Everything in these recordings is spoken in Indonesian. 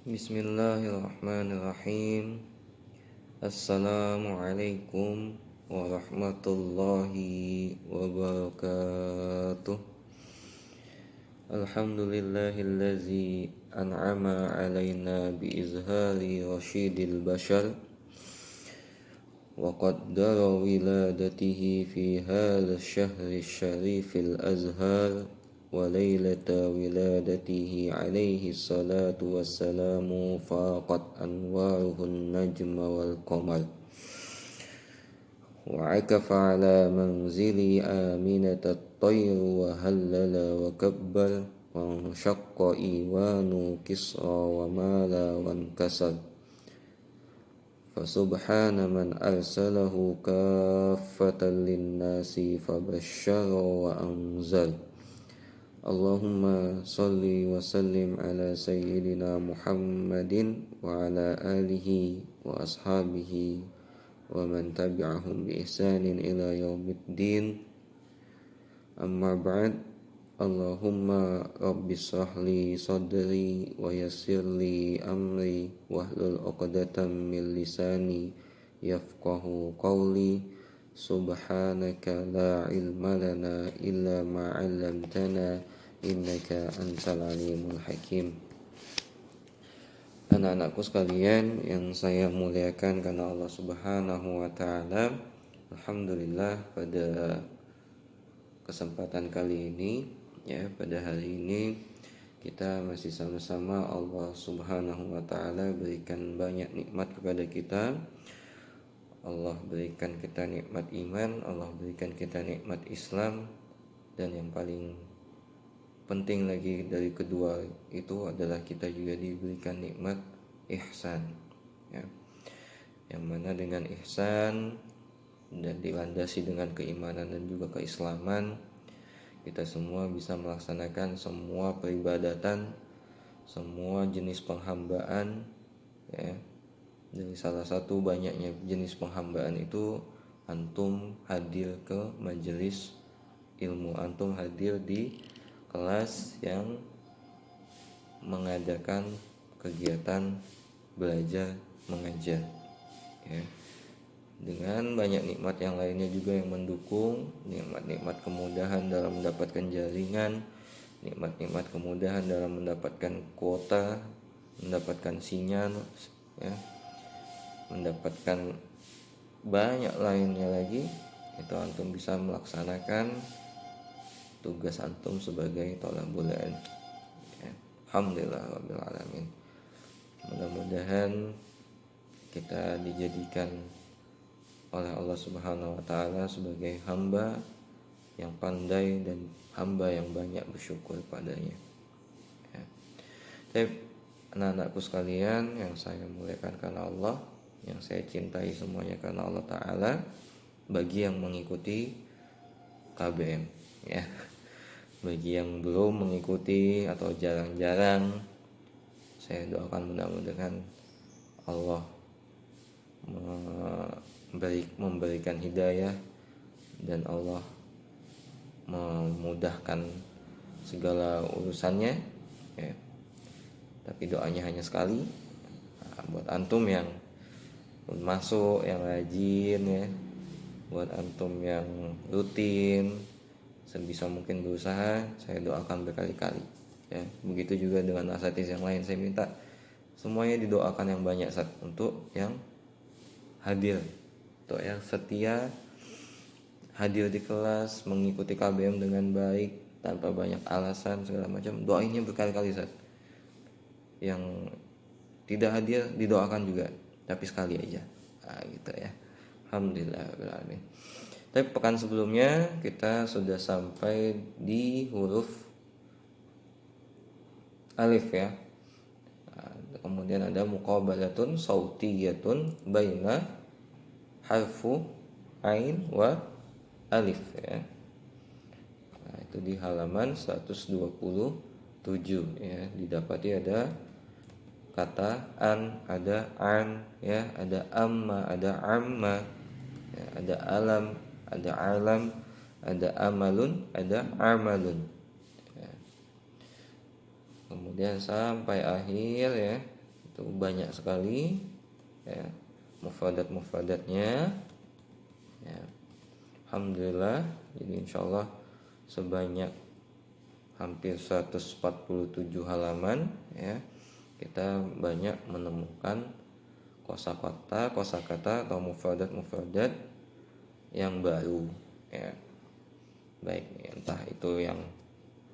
Bismillahirrahmanirrahim. Assalamualaikum warahmatullahi wabarakatuh. Alhamdulillahillazi an'ama alaina biizhari rasyidil bashar wa qaddara wiladatihi fi hadha syahri syarifil azhar wa laylata wiladatihi alaihi salatu wassalamu faqat anwaruhun najma wal qamar wa akafa ala manzili aminatat tayr wa hallala wa kabbar wa syaqqa iwanu kisra wa mala wa nkasar fasubhana man arsalahu kaffatan linnasi fabashshara wa anzar. Allahumma salli wa sallim ala sayyidina Muhammadin wa ala alihi wa ashabihi wa man tabi'ahum bi ihsanin ila yaumiddin. Amma ba'd. Allahumma rabbi shrahli sadri wa yassirli amri wahlul 'uqdatam min lisani yafqahu qawli. Subhanaka la ilma lana illa ma 'allamtana innaka antal alimul hakim. Anak-anakku sekalian yang saya muliakan karena Allah Subhanahu wa taala, alhamdulillah pada kesempatan kali ini pada hari ini kita masih sama-sama Allah Subhanahu wa taala berikan banyak nikmat kepada kita. Allah berikan kita nikmat iman, Allah berikan kita nikmat Islam, dan yang paling penting lagi dari kedua itu adalah kita juga diberikan nikmat ihsan, yang mana dengan ihsan dan dilandasi dengan keimanan dan juga keislaman, kita semua bisa melaksanakan semua peribadatan, semua jenis penghambaan. Dari salah satu banyaknya jenis penghambaan itu antum hadir ke majelis ilmu, antum hadir di kelas yang mengadakan kegiatan belajar mengajar, dengan banyak nikmat yang lainnya juga yang mendukung, nikmat-nikmat kemudahan dalam mendapatkan jaringan, nikmat-nikmat kemudahan dalam mendapatkan kuota, mendapatkan sinyal, mendapatkan banyak lainnya lagi. Itu antum bisa melaksanakan tugas antum sebagai thalabul ilm. Alhamdulillah rabbil alamin. Mudah-mudahan kita dijadikan oleh Allah Subhanahu wa taala sebagai hamba yang pandai dan hamba yang banyak bersyukur padanya. Tapi anak-anakku sekalian yang saya muliakan karena Allah, yang saya cintai semuanya karena Allah taala, bagi yang mengikuti KBM, bagi yang belum mengikuti atau jarang-jarang, saya doakan mudah-mudahan Allah memberikan hidayah dan Allah memudahkan segala urusannya. Tapi doanya hanya sekali. Buat antum yang masuk, yang rajin, buat antum yang rutin, sebisa mungkin berusaha, saya doakan berkali-kali. Begitu juga dengan asatiz yang lain, saya minta semuanya didoakan yang banyak untuk yang hadir, untuk yang setia hadir di kelas, mengikuti KBM dengan baik tanpa banyak alasan segala macam. Doainnya berkali-kali Ustaz. Yang tidak hadir didoakan juga, tapi sekali aja. Gitu ya. Alhamdulillah rabbil alamin. Tapi pekan sebelumnya kita sudah sampai di huruf alif kemudian ada muqabalatun sautiyatun baina harfu ain wa alif itu di halaman 127 didapati ada kata an, ada an, ada amma, ada amma, ada alam, ada alam, ada amalun, ada amalun. Kemudian sampai akhir Itu banyak sekali ya mufradatnya ya. Alhamdulillah, jadi insyaallah sebanyak hampir 147 halaman ya, kita banyak menemukan kosakata atau mufradat yang baru ya. Baik, entah itu yang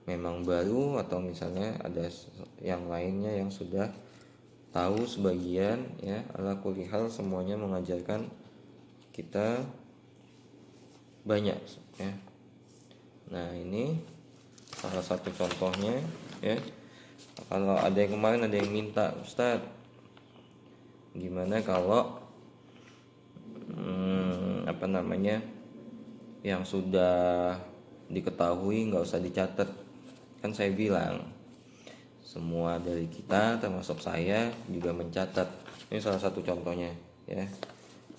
memang baru atau misalnya ada yang lainnya yang sudah tahu sebagian ya. Ala kulli hal semuanya mengajarkan kita banyak ya. Nah, ini salah satu contohnya ya. Kalau ada yang kemarin ada yang minta, Ustadz, gimana kalau yang sudah diketahui nggak usah dicatat. Kan saya bilang semua dari kita termasuk saya juga mencatat. Ini salah satu contohnya ya.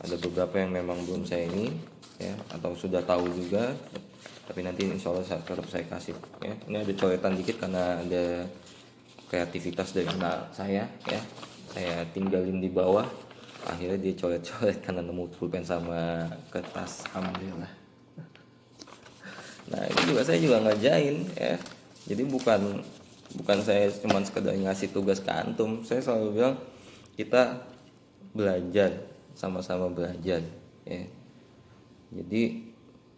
Ada beberapa yang memang belum saya ini ya, atau sudah tahu juga, tapi nanti insya Allah tetap saya kasih ya. Ini ada coretan dikit karena ada kreativitas dari anak saya ya. Saya tinggalin di bawah, akhirnya dia coret-coret karena nemu pulpen sama kertas. Alhamdulillah. Nah, ini juga saya juga ngerjain ya. Jadi bukan saya cuma sekedar ngasih tugas ke antum. Saya selalu bilang kita belajar, sama-sama belajar ya. Jadi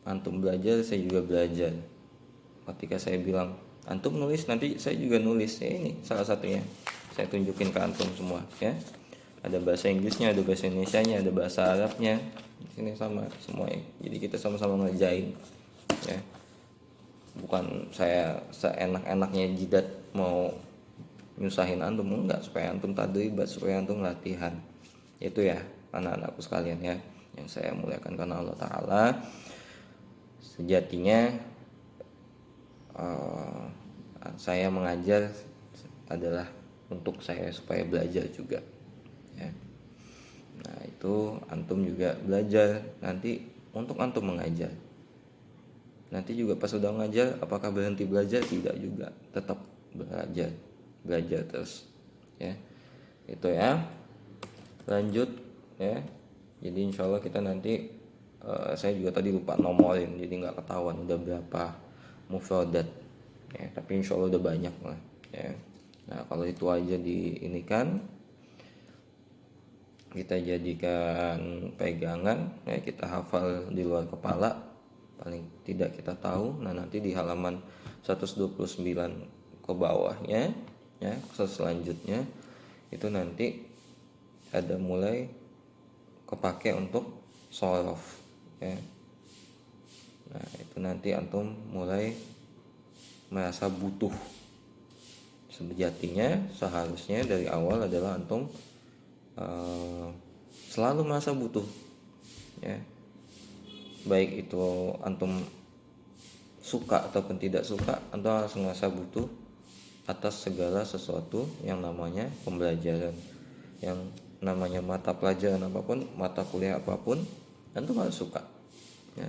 antum belajar, saya juga belajar. Ketika saya bilang antum nulis, nanti saya juga nulis ya. Ini salah satunya saya tunjukin ke antum semua ya. Ada bahasa Inggrisnya, ada bahasa Indonesianya, ada bahasa Arabnya. Ini sama semuanya. Jadi kita sama-sama ngerjain ya. Bukan saya seenak-enaknya jidat mau nyusahin antum, enggak, supaya antum tadribat, supaya antum latihan. Itu ya anak-anakku sekalian ya, yang saya muliakan karena Allah Ta'ala. Sejatinya saya mengajar adalah untuk saya supaya belajar juga ya. Nah, itu antum juga belajar nanti untuk antum mengajar. Nanti juga pas sudah mengajar, apakah berhenti belajar? Tidak juga, tetap belajar terus ya. Itu ya. Lanjut ya. Jadi insya Allah kita nanti saya juga tadi lupa nomorin, jadi nggak ketahuan udah berapa mufradat ya, tapi insya Allah udah banyak lah ya. Nah, kalau itu aja diinikan, kita jadikan pegangan ya, kita hafal di luar kepala, paling tidak kita tahu. Nah, nanti di halaman 129 ke bawahnya ya, selanjutnya itu nanti ada mulai kepake untuk shorof ya. Nah, itu nanti antum mulai merasa butuh. Sejatinya seharusnya dari awal adalah antum selalu merasa butuh ya. Baik itu antum suka ataupun tidak suka, antum harus merasa butuh atas segala sesuatu yang namanya pembelajaran, yang namanya mata pelajaran apapun, mata kuliah apapun, antum harus suka ya.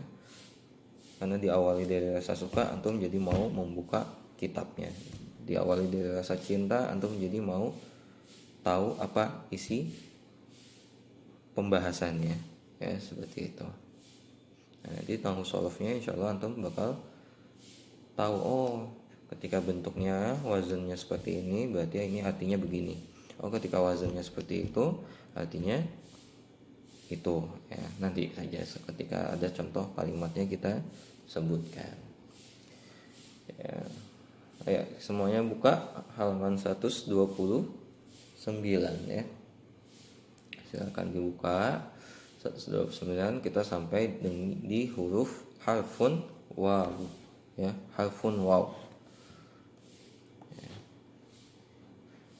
Karena diawali dari rasa suka, antum jadi mau membuka kitabnya. Diawali dari rasa cinta, antum jadi mau tahu apa isi pembahasannya ya, seperti itu. Nah, nanti tanggung solofnya insyaallah antum bakal tahu, oh ketika bentuknya wazannya seperti ini berarti ini artinya begini. Oh ketika wazannya seperti itu artinya itu ya. Nanti saja ketika ada contoh kalimatnya kita sebutkan ya. Ayo semuanya buka halaman 129 ya. Silakan dibuka 129, kita sampai di huruf harfun waw ya, harfun waw ya.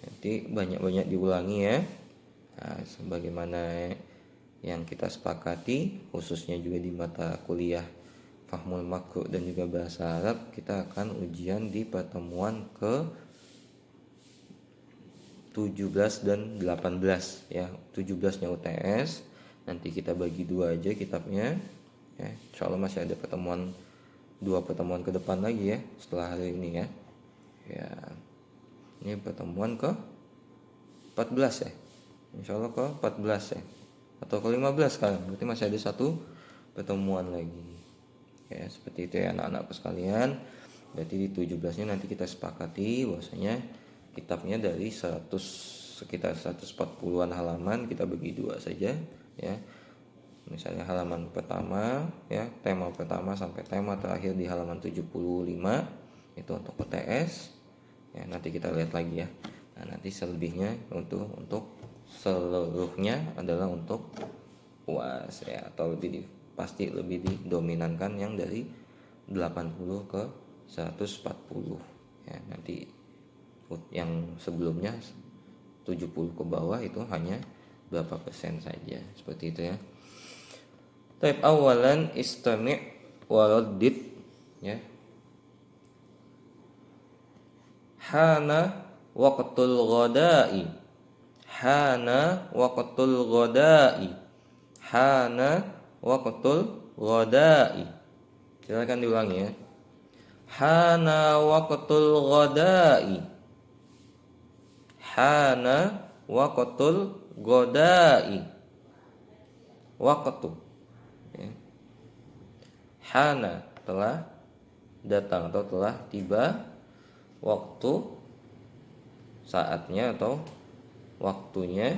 Nanti banyak-banyak diulangi ya. Nah, sebagaimana yang kita sepakati, khususnya juga di mata kuliah Fahmul Makru dan juga bahasa Arab, kita akan ujian di pertemuan ke 17 dan 18 ya. 17-nya UTS, nanti kita bagi dua aja kitabnya ya. Insyaallah masih ada dua pertemuan ke depan lagi ya setelah hari ini ya. Ya. Ini pertemuan ke 14 ya. Insya Allah ke 14 ya. Atau ke 15 sekarang. Berarti masih ada satu pertemuan lagi. Ya, seperti itu ya anak-anakku sekalian. Berarti di 17-nya nanti kita sepakati bahwasanya kitabnya dari 100 sekitar 140-an halaman kita bagi dua saja ya. Misalnya halaman pertama ya, tema pertama sampai tema terakhir di halaman 75 itu untuk UTS. Ya, nanti kita lihat lagi ya. Nah, nanti selebihnya untuk seluruhnya adalah untuk UAS ya, atau pasti lebih didominankan yang dari 80 ke 140 ya. Nanti yang sebelumnya 70 ke bawah itu hanya berapa persen saja, seperti itu ya. Type awalan istami' waraddid ya. Hana waqtul ghada'i. Hana waqtul ghada'i. Hana waqtul ghada'i. Silakan diulangi ya. Hana waqtul ghada'i. Hana waqtul ghada'i. Waqtu ya. Hana telah datang atau telah tiba, waktu saatnya atau waktunya,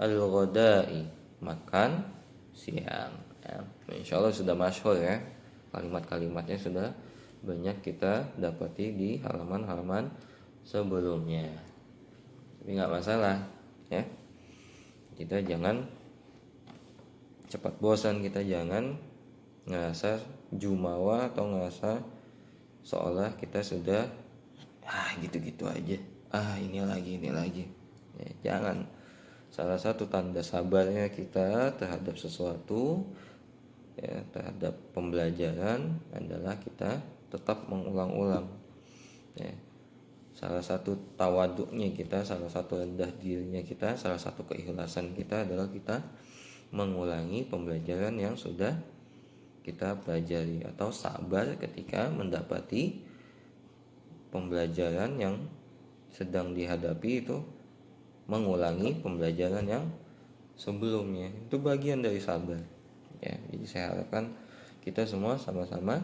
al-ghada'i makan siang ya. Insya Allah sudah masyhur ya, kalimat-kalimatnya sudah banyak kita dapati di halaman-halaman sebelumnya. Tapi nggak masalah ya, kita jangan cepat bosan, kita jangan ngerasa jumawa atau ngerasa seolah kita sudah gitu-gitu aja, ini lagi ya, jangan. Salah satu tanda sabarnya kita terhadap sesuatu ya, terhadap pembelajaran adalah kita tetap mengulang-ulang ya. Salah satu tawaduknya kita, salah satu rendah dirinya kita, salah satu keikhlasan kita adalah kita mengulangi pembelajaran yang sudah kita pelajari, atau sabar ketika mendapati pembelajaran yang sedang dihadapi itu mengulangi pembelajaran yang sebelumnya. Itu bagian dari sabar ya. Jadi saya harapkan kita semua sama-sama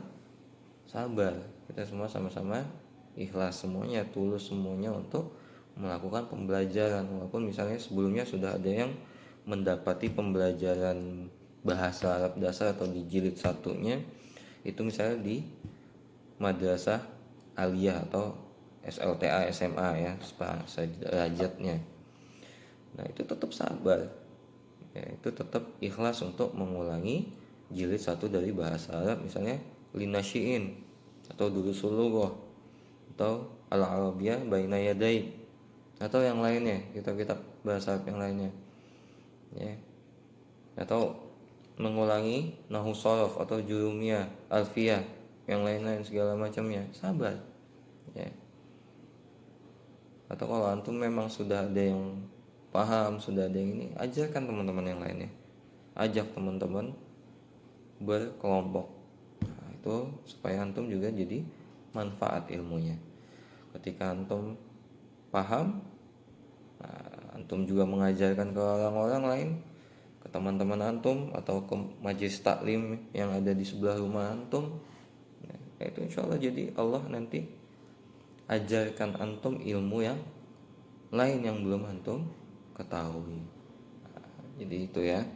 sabar, kita semua sama-sama ikhlas semuanya, tulus semuanya untuk melakukan pembelajaran. Walaupun misalnya sebelumnya sudah ada yang mendapati pembelajaran bahasa Arab dasar atau di jilid satunya itu misalnya di madrasah aliyah atau SLTA SMA ya, derajatnya. Nah itu tetap sabar ya, itu tetap ikhlas untuk mengulangi jilid 1 dari bahasa Arab, misalnya Linasyiin atau Durusul Lughah atau Al-Arabiyah Baina Yadai atau yang lainnya, kitab-kitab bahasa Arab yang lainnya ya, atau mengulangi Nahwu Shorof atau Jurumiyah, Alfiyah, yang lain-lain segala macamnya, sabar ya. Atau kalau antum memang sudah ada yang paham, sudah ada yang ini, ajarkan teman-teman yang lainnya, ajak teman-teman berkelompok. Nah, itu supaya antum juga jadi manfaat ilmunya. Ketika antum paham, antum juga mengajarkan ke orang-orang lain, ke teman-teman antum atau ke majelis taklim yang ada di sebelah rumah antum. Nah, itu insya Allah jadi Allah nanti ajarkan antum ilmu yang lain yang belum antum ketahui. Nah, jadi itu ya.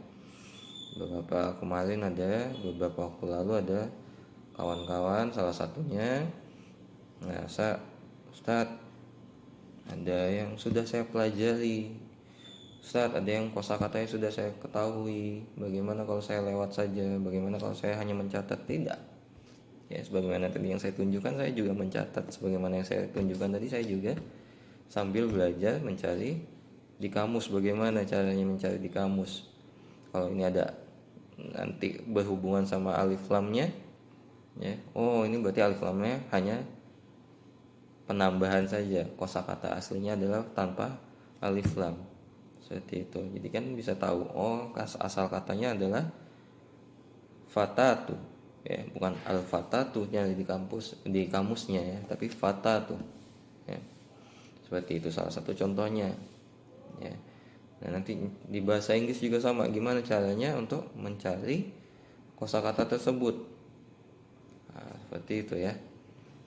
Beberapa waktu lalu ada kawan-kawan, salah satunya ngerasa, Ustaz, ada yang sudah saya pelajari, Ustaz, ada yang kosakatanya sudah saya ketahui, bagaimana kalau saya lewat saja, bagaimana kalau saya hanya mencatat? Tidak ya, sebagaimana tadi yang saya tunjukkan, saya juga mencatat. Sebagaimana yang saya tunjukkan tadi, saya juga sambil belajar mencari di kamus, bagaimana caranya mencari di kamus. Kalau ini ada nanti berhubungan sama alif lamnya ya, oh ini berarti alif lamnya hanya penambahan saja, kosakata aslinya adalah tanpa alif lam, seperti itu. Jadi kan bisa tahu, oh asal katanya adalah fatatu ya, bukan al-fatatunya di kamusnya ya, tapi fatatu ya. Seperti itu salah satu contohnya. ya. Nah, nanti di bahasa Inggris juga sama, gimana caranya untuk mencari kosakata tersebut. Nah, seperti itu ya.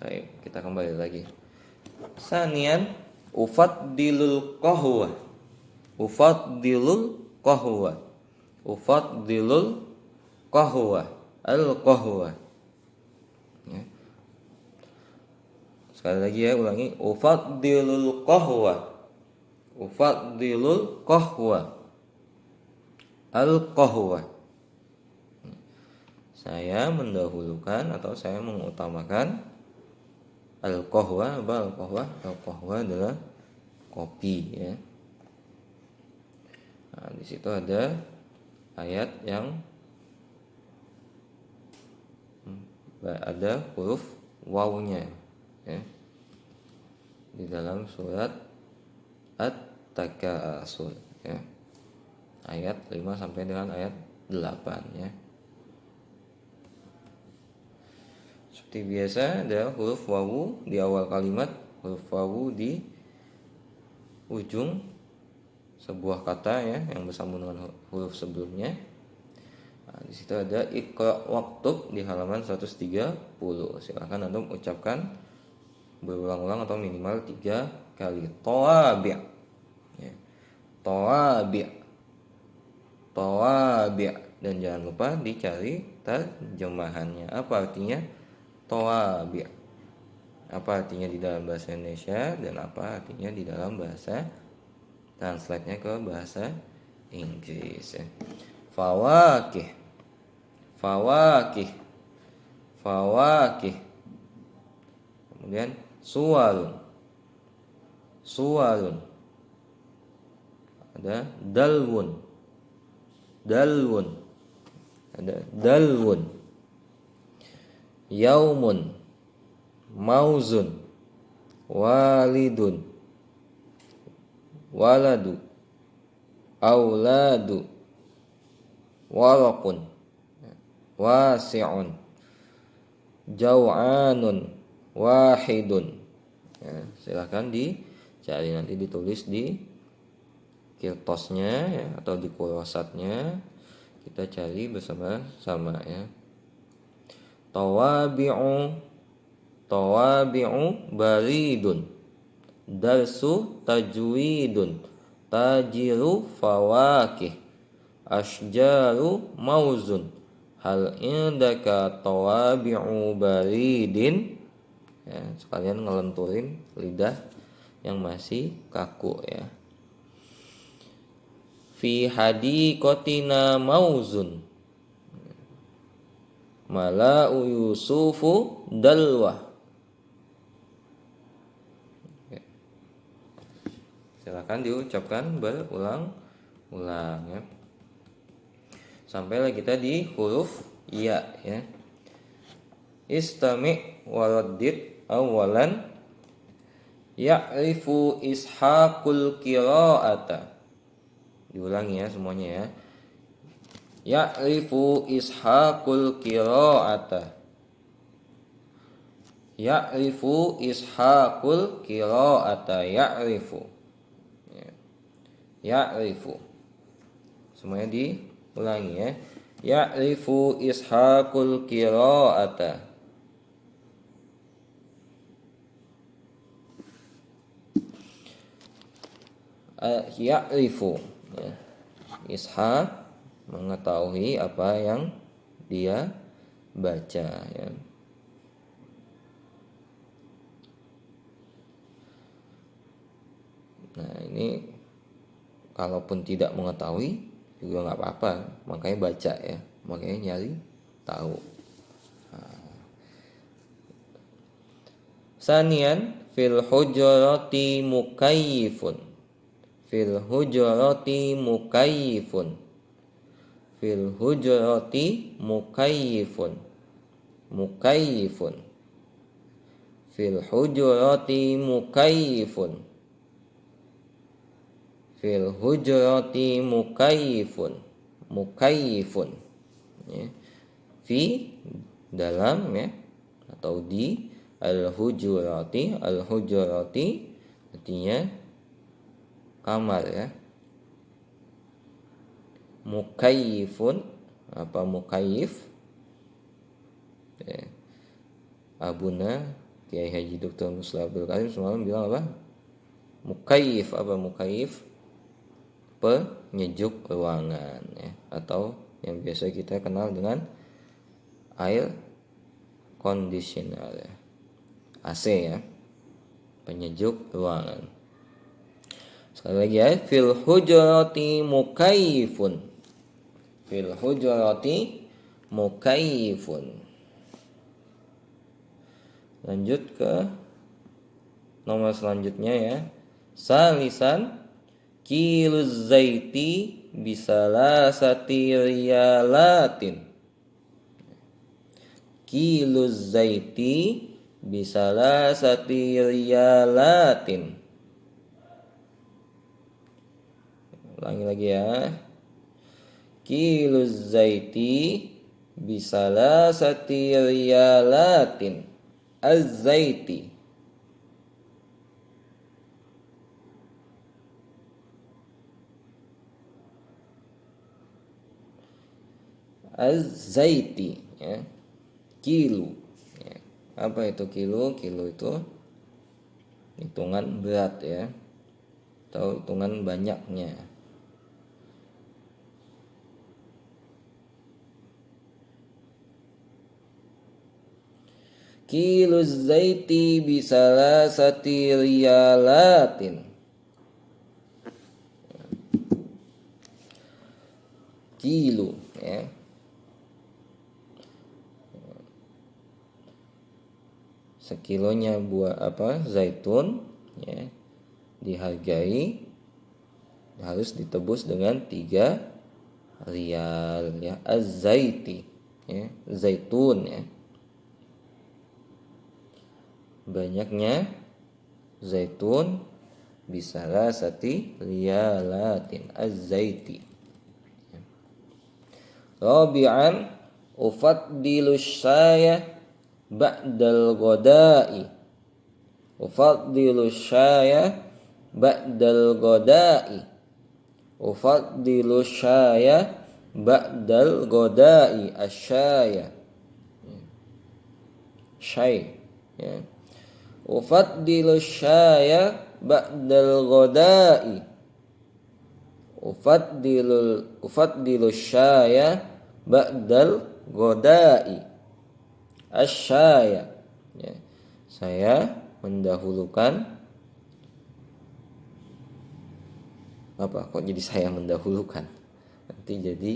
Baik, kita kembali lagi. Sanian ufaddilul qahwa. Ufaddilul qahwa. Ufaddilul qahwa. Al-qahwa. Ya. Sekali lagi ya, ulangi. Ufaddilul qahwa. Ufaddilul qahwa. Al-qahwa. Saya mendahulukan atau saya mengutamakan al-qahwa. Apa al-qahwa? Al-qahwa adalah kopi ya. Nah, di situ ada ayat yang ada huruf wawunya ya. Di dalam surat At-Takasur ya. Ayat 5 sampai dengan ayat 8 ya. Seperti biasa ada huruf wawu di awal kalimat, huruf wawu di ujung sebuah kata ya yang bersambung dengan huruf sebelumnya. Nah, di situ ada Iqra waktub di halaman 130. Silakan antum ucapkan berulang-ulang atau minimal 3 kali. Tawabi'. Ya. Tawabi'. Tawabi'. Dan jangan lupa dicari terjemahannya. Apa artinya tawabi'? Apa artinya di dalam bahasa Indonesia dan apa artinya di dalam bahasa translate-nya ke bahasa Inggris ya. Fawakih. Fawakih. Fawakih. Kemudian suwalun. Suwalun. Ada dalwun. Dalwun. Ada dalwun. Yaumun. Mauzun. Walidun. Waladu. Auladu. Waraqun. Wasi'un. Jau'anun. Wahidun. Ya, silakan dicari, nanti ditulis di kirtosnya ya, atau di kurosatnya. Kita cari bersama-sama ya. Tawabi'u. Tawabi'u baridun. Darsu tajwidun. Tajiru fawakih. Asjaru mauzun. Hal indaka tawabi'u baridin. Ya, sekalian ngelenturin lidah yang masih kaku ya. Fi hadiqatina mauzun. Mala'u yusufu dalwah. Silakan diucapkan berulang-ulang ya. Sampailah kita di huruf ya ya. Istami' waraddid awalan. Ya'rifu ishaqul qira'ata. Diulangi ya semuanya ya. Ya'rifu ishaqul qira'ata. Ya'rifu ishaqul qira'ata. Ya'rifu. Ya'rifu. Semuanya diulangi ya. Ya'rifu ishaqul qira'ata. Ya'rifu ya. Ishaq mengetahui apa yang dia baca ya. Nah, ini kalaupun tidak mengetahui juga nggak apa-apa, makanya baca ya, makanya nyari tahu. Sanian fil hujurati mukayyifun. Fil hujurati mukayyifun. Fil hujurati mukayyifun. Mukayyifun. Fil hujurati mukayyifun. Fil hujurati mukayyifun. Mukayyifun ya. Fi dalam ya, atau di al-hujurati. Al-hujurati artinya kamar ya, Mukayyifun. Apa mukayyif? Ya. Abuna Kiai Haji Dr. Musla Abdul Karim semalam bilang apa? Mukayyif. Apa mukayyif? Penyejuk ruangan ya, atau yang biasa kita kenal dengan air conditioner ya. AC ya. Penyejuk ruangan. Sekali lagi ya, fil hujrati mukayyifun. Fil hujrati mukayyifun. Lanjut ke nomor selanjutnya ya. Salisan kiluz zaiti bisalasati riyalatin. Kiluz zaiti bisalasati riyalatin. Ulangi lagi ya. Kiluz zaiti bisalasati riyalatin. Az-zaiti. Az-zaiti ya. Kilo ya. Apa itu kilo? Kilo itu hitungan berat ya, atau hitungan banyaknya. Kiluz zaiti bisalasati riyalatin. Kilo ya. Sekilonya buah apa? Zaitun ya, dihargai harus ditebus dengan 3 rial ya. Az-zaiti ya, zaitun ya. Banyaknya zaitun bisalasati riyalatin. Az-zaiti. Rabi'an ufaddilu syaya ba'dal ghada'i. Ufaddilu syaya ba'dal ghada'i. Ufaddilu syaya ba'dal ghada'i. Asyaya. Syai ya. Ufaddilu syaya ba'dal ghada'i. Ufaddilu syaya ba'dal ghada'i. Asyaya ya. Saya mendahulukan apa? Kok jadi saya mendahulukan? Nanti jadi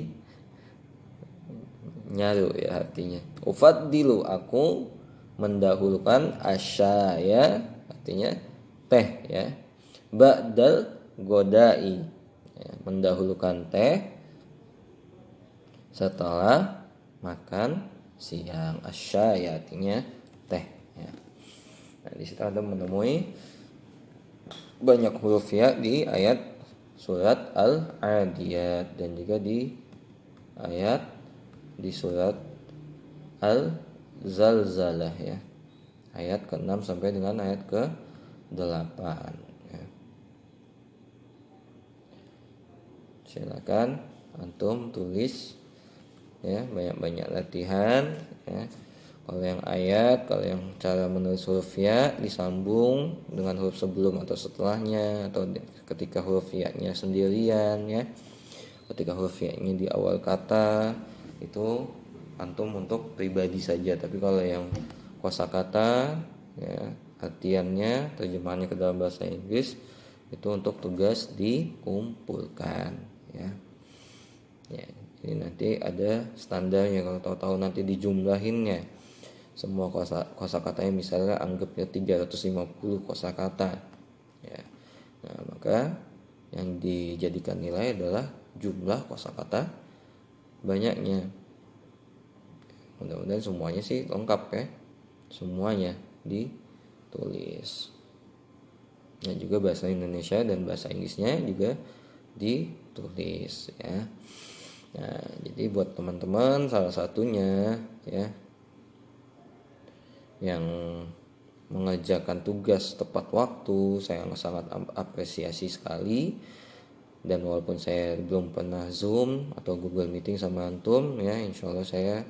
nyaru ya artinya. Ufaddilu, aku mendahulukan, asyaya artinya teh ya. Ba'dal godai ya, mendahulukan teh setelah makan siang. Asyaya artinya teh ya. Nah, di situ Anda menemui banyak huruf ya di ayat surat Al-Adiyat dan juga di ayat di surat Al-Zalzalah ya. Ayat ke-6 sampai dengan ayat ke-8 ya. Silakan antum tulis ya, banyak-banyak latihan ya. Kalau yang ayat, kalau yang cara menulis huruf ya disambung dengan huruf sebelum atau setelahnya, atau ketika huruf ya-nya sendirian ya. Ketika huruf ya-nya di awal kata itu antum untuk pribadi saja. Tapi kalau yang kosakata ya, artiannya, terjemahannya ke dalam bahasa Inggris itu untuk tugas dikumpulkan ya. Ya, jadi nanti ada standarnya, kalau tahu-tahu nanti dijumlahinnya semua kosakatanya, misalnya anggapnya 350 kosakata ya. Nah, maka yang dijadikan nilai adalah jumlah kosakata banyaknya. Mudah-mudahan semuanya sih lengkap ya, semuanya ditulis. Nah, juga bahasa Indonesia dan bahasa Inggrisnya juga ditulis ya. Nah, jadi buat teman-teman salah satunya ya yang mengerjakan tugas tepat waktu, saya sangat apresiasi sekali. Dan walaupun saya belum pernah Zoom atau Google Meeting sama antum ya, insya Allah saya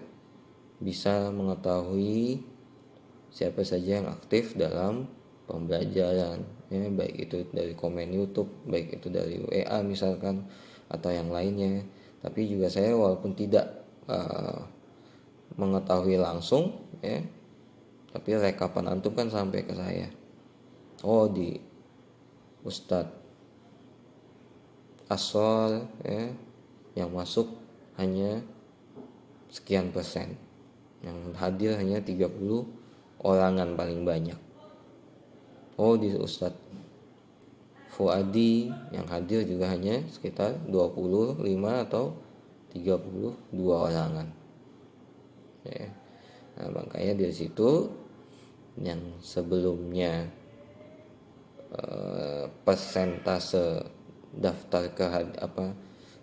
bisa mengetahui siapa saja yang aktif dalam pembelajaran ya, baik itu dari komen YouTube, baik itu dari WA misalkan atau yang lainnya. Tapi juga saya walaupun tidak mengetahui langsung ya, tapi rekapan antum kan sampai ke saya. Oh, di Ustadz Asol ya, yang masuk hanya sekian persen, yang hadir hanya 30 orangan paling banyak. Oh, di Ustadz Fuadi yang hadir juga hanya sekitar 25 atau 32 orangan ya. Nah, makanya dari situ yang sebelumnya persentase daftar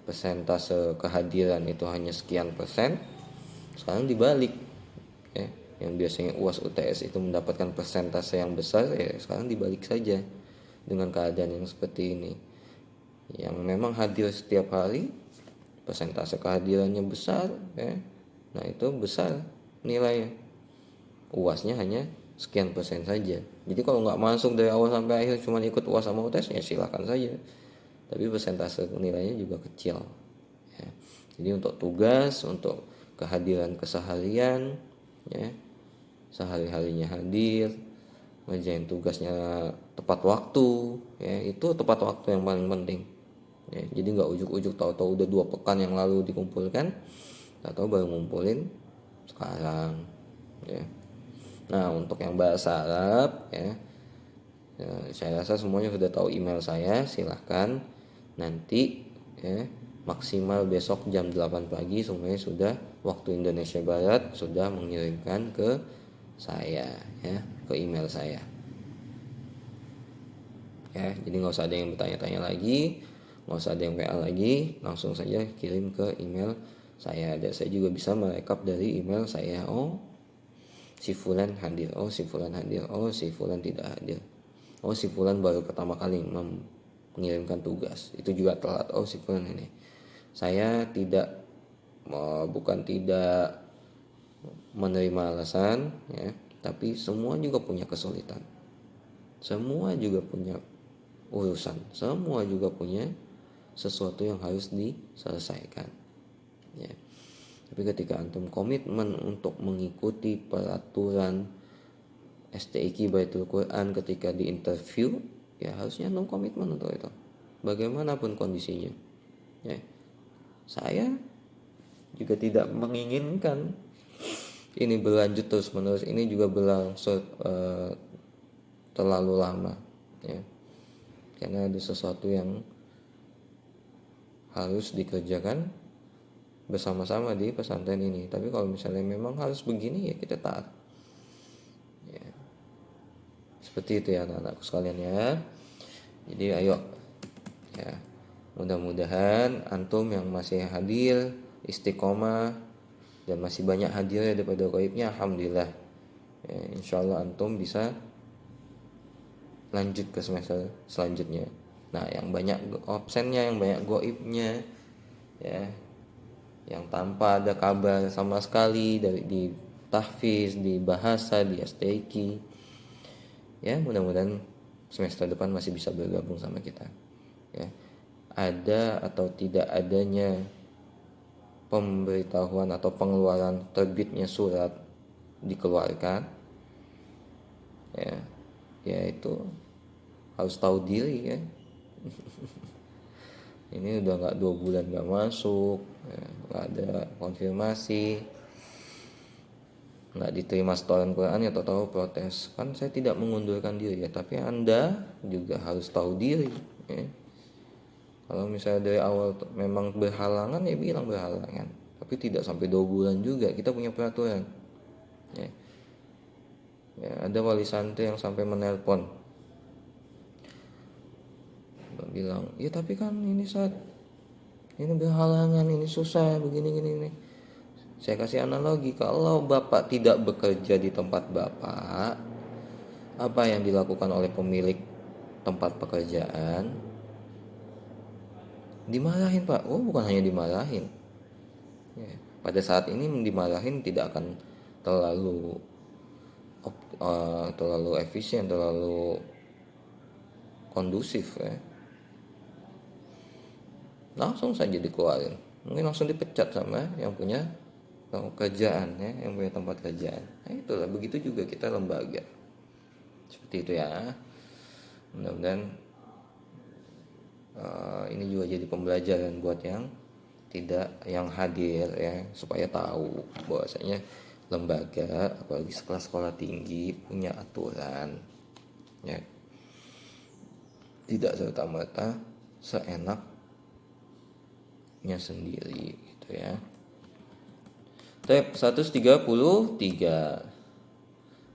persentase kehadiran itu hanya sekian persen, sekarang dibalik ya. Yang biasanya UAS UTS itu mendapatkan persentase yang besar ya, sekarang dibalik saja dengan keadaan yang seperti ini. Yang memang hadir setiap hari persentase kehadirannya besar ya, nah itu besar nilainya. UASnya hanya sekian persen saja. Jadi kalau nggak masuk dari awal sampai akhir cuma ikut UAS sama UTS ya silakan saja, tapi persentase nilainya juga kecil ya. Jadi untuk tugas, untuk kehadiran keseharian ya, sehari-harinya hadir, ngerjain tugasnya tepat waktu ya, itu tepat waktu yang paling penting ya. Jadi nggak ujuk-ujuk tahu-tahu udah 2 pekan yang lalu dikumpulkan atau baru ngumpulin sekarang ya. Nah, untuk yang bahasa Arab ya, saya rasa semuanya sudah tahu email saya. Silahkan nanti ya, maksimal besok jam 8 pagi semuanya sudah waktu Indonesia Barat sudah mengirimkan ke saya ya, ke email saya ya. Jadi nggak usah ada yang bertanya-tanya lagi, nggak usah ada yang WA lagi, langsung saja kirim ke email saya. Dan saya juga bisa merekap dari email saya. Oh, si fulan hadir, oh si fulan hadir, oh si fulan tidak hadir, oh si fulan baru pertama kali mengirimkan tugas, itu juga telat, oh si fulan ini. Saya tidak bukan tidak menerima alasan ya, tapi semua juga punya kesulitan, semua juga punya urusan, semua juga punya sesuatu yang harus diselesaikan ya. Tapi ketika antum komitmen untuk mengikuti peraturan STIQ Baitul Quran ketika di interview, ya harusnya antum komitmen untuk itu, bagaimanapun kondisinya ya. Saya juga tidak menginginkan ini berlanjut terus menerus, ini juga berlangsung terlalu lama ya, karena ada sesuatu yang harus dikerjakan bersama-sama di pesantren ini. Tapi kalau misalnya memang harus begini ya kita taat ya. Seperti itu ya anak-anakku sekalian ya. Jadi ayo ya, mudah-mudahan antum yang masih hadir istiqomah dan masih banyak hadirnya daripada gaibnya, alhamdulillah ya, insyaallah antum bisa lanjut ke semester selanjutnya. Nah, yang banyak absennya, yang banyak gaibnya ya, yang tanpa ada kabar sama sekali dari di tahfiz, di bahasa, di STIQ ya, mudah-mudahan semester depan masih bisa bergabung sama kita ya. Ada atau tidak adanya pemberitahuan atau pengeluaran terbitnya surat dikeluarkan ya, yaitu harus tahu diri ya. Ini udah nggak 2 bulan nggak masuk ya, nggak ada konfirmasi, nggak diterima setoran Quran ya, tahu protes. Kan saya tidak mengundurkan diri ya, tapi Anda juga harus tahu diri ya. Kalau misalnya dari awal memang berhalangan ya bilang berhalangan, tapi tidak sampai 2 bulan juga. Kita punya peraturan ya. Ya, ada wali santri yang sampai menelpon bilang, ya tapi kan ini saat ini berhalangan, ini susah begini. Saya kasih analogi, kalau bapak tidak bekerja di tempat bapak, apa yang dilakukan oleh pemilik tempat pekerjaan? Dimarahin Pak. Oh, bukan hanya dimarahin. Ya, pada saat ini dimarahin tidak akan terlalu terlalu efisien, terlalu kondusif ya. Langsung saja dikeluarin, mungkin langsung dipecat sama yang punya kerjaan ya, yang punya tempat kerjaan. Nah, itulah, begitu juga kita lembaga seperti itu ya. Mudah-mudahan ini juga jadi pembelajaran buat yang hadir ya, supaya tahu bahwasanya lembaga apalagi sekolah tinggi punya aturan ya, tidak serta-merta seenaknya sendiri gitu ya. Tab 133.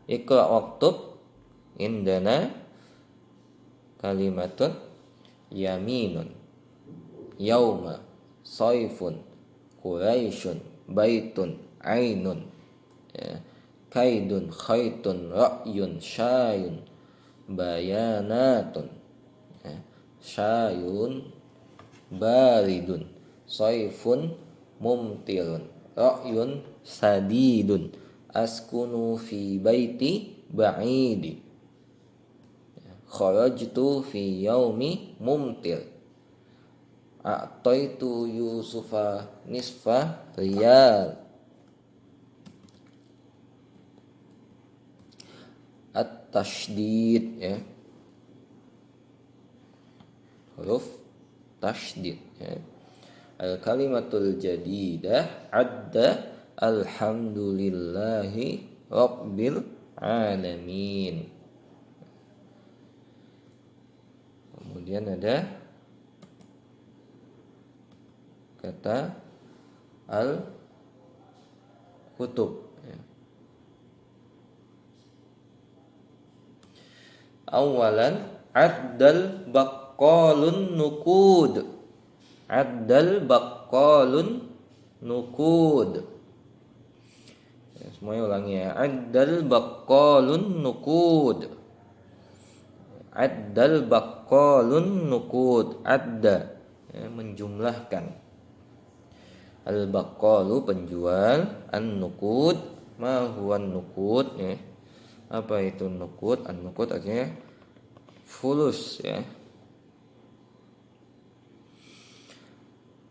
Iqra waktub indana kalimatun yaminun yauma saifun quraisyun baitun ainun ya, kaidun khaitun ra'yun syayun bayanatun ya, syayun baridun saifun mumtirun ra'yun sadidun askunu fi baiti ba'idi kharajtu fi yaumi mumtir a'taitu yusufa nisfa riyal at-tasydid ya, huruf tasydid ya. Al-kalimatul jadidah adda alhamdulillahi rabbil alamin. Kemudian ada kata al-kutub ya. Awalan addal baqqalun nuqud. Addal baqqalun nuqud. Ya, semuanya ulangi ya. Addal baqqalun nuqud. Addal baqqalun nuqud. Adda ya, menjumlahkan. Al baqqalu penjual, an nuqud ma huwa nuqud ya. Apa itu nuqud? An nuqud artinya fulus ya.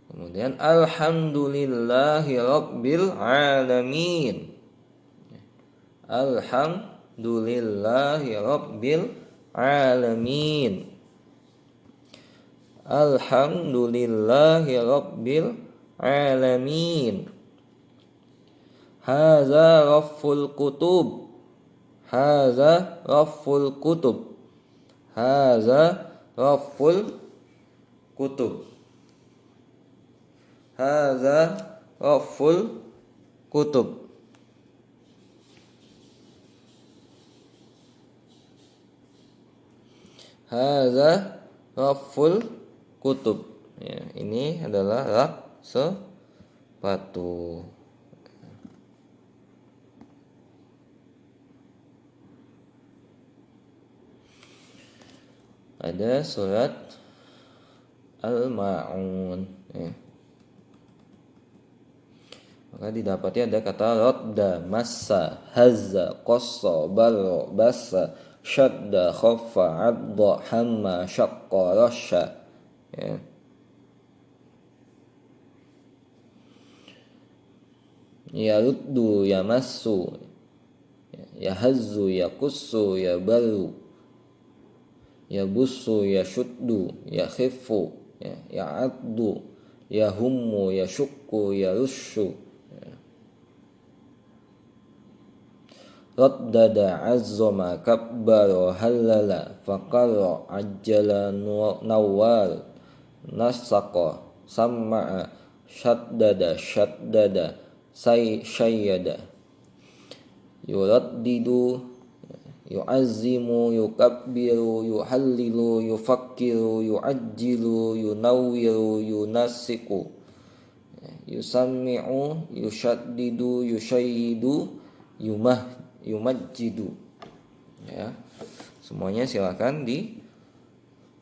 Kemudian alhamdulillahi rabbil alamin. Alhamdulillahi rabbil alamin. Alhamdulillahi rabbil alamin. Hadza rafful kutub. Hadza rafful kutub. Hadza rafful kutub. Hadza rafful kutub. Hadza rafful kutub. Ya, ini adalah rak sepatu. Ada surat Al-Ma'un ya. Maka didapati ada kata radda, massa, hazza, qassa, barra, bassa, syadda, khaffa, adda, hamma, syaqqa, rasya ya. Yaruddu, yamassu, yahazzu, yakussu, yabaru, yabussu, yashuddu, yakhiffu ya, ya'addu, yahummu, yashukku, yarushu. Raddada, azzama, kabbara, halala, faqara, ajjala, nawwal, nasaqa, samma'a, shaddada, syayyada, yuraddidu, yu'azzimu, yukabbiru, yuhallilu, yufakkiru, yu'ajjilu, yunawwiru, yunasiku, yusammi'u, yushaddidu, yushayyidu, yumajjidu ya. Semuanya silakan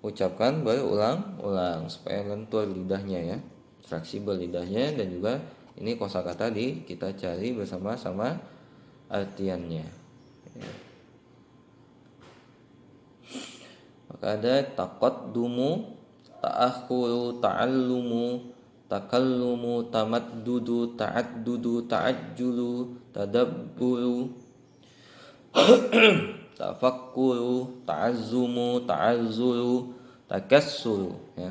ucapkan berulang-ulang supaya lentur lidahnya ya, fleksibel lidahnya, dan juga ini kosakata kita cari bersama-sama artiannya. Maka ada taqaddumu, ta'akhuru, ta'allumu, takallumu, tamaddudu, ta'addudu, ta'ajjulu, tadabburu, tafakkuru, ta'azzumu, ta'azzuru, takassuru ya.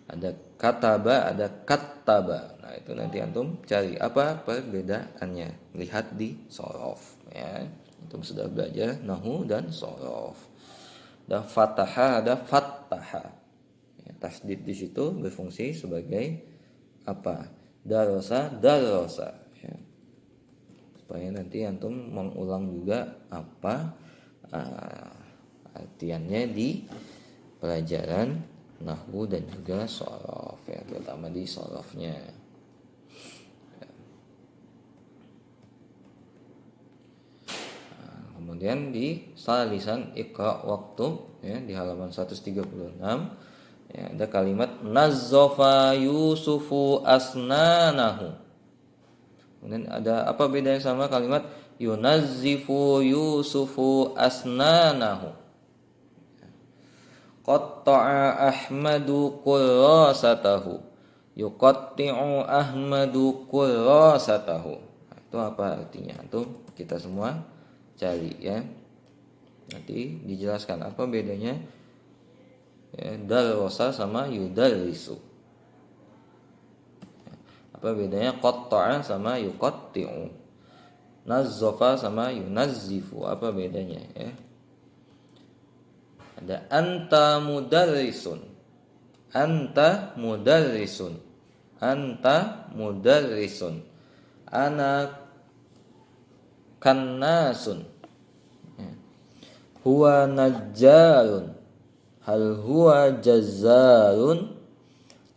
Ada kataba, ada kattaba. Nah, itu nanti antum cari apa perbedaannya. Lihat di shorof ya. Antum sudah belajar nahwu dan shorof. Ada fataha, ada fattaha. Ya, tasdid di situ berfungsi sebagai apa? Darosa, darosa ya. Supaya nanti antum mengulang juga apa artiannya di pelajaran nahwu dan juga shorof ya, terutama di shorofnya. Kemudian di salisan iqra waktub ya, di halaman 136 ya, ada kalimat nazzafa yusufu asnanahu. Kemudian ada apa bedanya sama kalimat yunazzifu yusufu asnanahu? Qatta'a Ahmadu kurrasatahu, yuqatti'u Ahmadu kurrasatahu. Nah, itu apa artinya? Itu kita semua cari ya. Nanti dijelaskan apa bedanya ya, darrosa sama yudarrisu. Apa bedanya qatta'a sama yuqatti'u, nazzafa sama yunazzifu, apa bedanya ya? Ada anta mudarrisun, anta mudarrisun, anta mudarrisun, ana kannasun ya. Huwa najjarun, hal huwa jazzarun,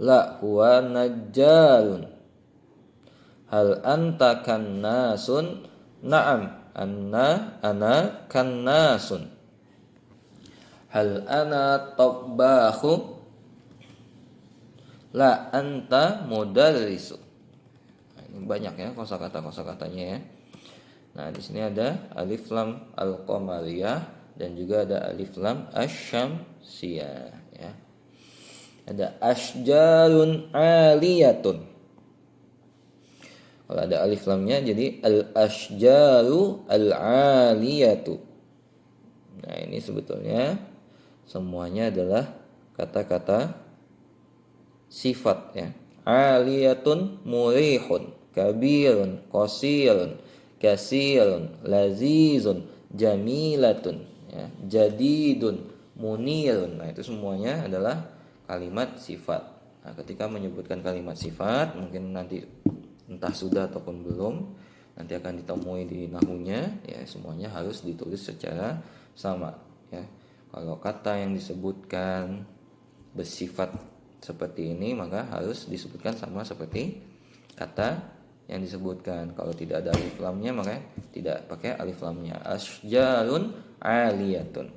la huwa najjarun, hal anta kannasun, na'am ana kannasun, hal ana tabbakhu, la anta mudarrisu. Nah, ini banyak ya kosakata-kosakatanya ya. Nah, di sini ada alif lam al-qamariyah dan juga ada alif lam asy-syamsiyah ya. Ada asjarun aliyatun. Kalau ada alif lamnya jadi al-asjaru al-aliyatu. Nah, ini sebetulnya semuanya adalah kata-kata sifat ya. Aliyatun murihun, kabirun, qasirun, kasirun, lazizun, jamilatun ya, jadidun, munirun. Nah, itu semuanya adalah kalimat sifat. Nah, ketika menyebutkan kalimat sifat, mungkin nanti entah sudah ataupun belum, nanti akan ditemui di nahwunya ya, semuanya harus ditulis secara sama ya. Kalau kata yang disebutkan bersifat seperti ini, maka harus disebutkan sama seperti kata yang disebutkan. Kalau tidak ada alif lamnya, maka tidak pakai alif lamnya. Asjarun aliyatun.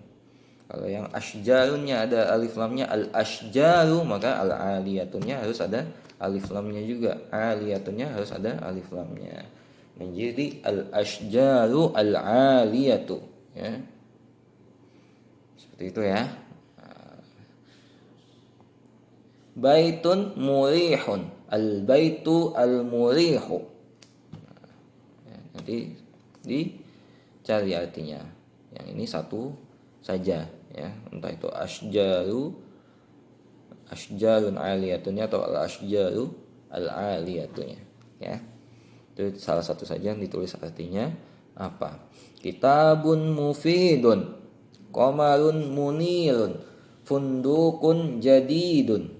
Kalau yang asjarunnya ada alif lamnya, al-asjaru, maka al-aliyatunnya harus ada alif lamnya juga. Aliyatunnya harus ada alif lamnya. Menjadi al-asjaru al-aliyatu ya. Seperti itu ya. Baitun murihun, al-baitu al-murihu. Ya, nanti dicari artinya. Yang ini satu saja ya, entah itu asjarun aliyatunnya atau al-asjaru al-aliyatunya ya. Itu salah satu saja yang ditulis artinya apa. Kitabun mufidun, qamarun munirun, fundukun jadidun.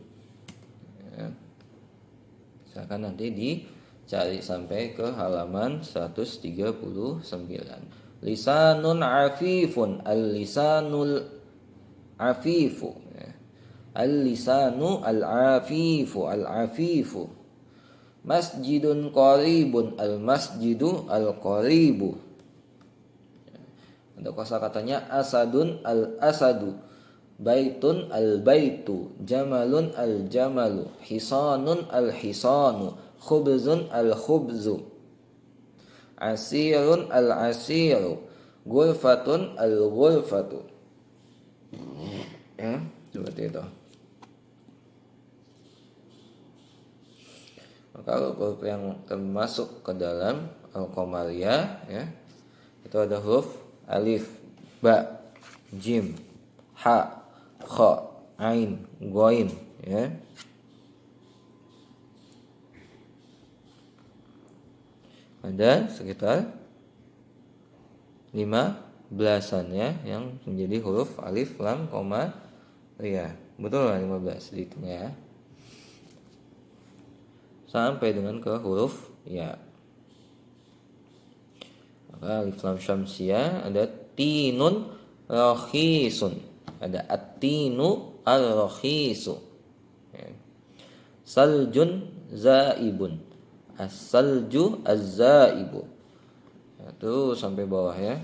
Misalkan nanti dicari sampai ke halaman 139. Lisanun afifun, al-lisanul afifu. Al-lisanu al-afifu, al-afifu. Masjidun qaribun, al-masjidu al-qaribu. Ada kosakatanya asadun al-asadu, baitun al-baitu, jamalun al-jamalu, hisanun al-hisanu, khubzun al-khubzu, asirun al-asiru, ghurfatun al-ghurfatu. Ya, seperti itu. Maka huruf yang termasuk ke dalam al-qamariyah ya, itu ada huruf alif, ba, jim, ha, kha, ain, ghain ya. Ada sekitar 15-an ya yang menjadi huruf alif, lam, koma, ya. Betul lah 15 dihitung ya. Sampai dengan ke huruf ya. Maka alif lam syamsiyah ada tinun rakhisun, ada at-tinu al-rakhisu ya. Saljun zaibun, as-salju az-zaibu ya, terus sampai bawah ya.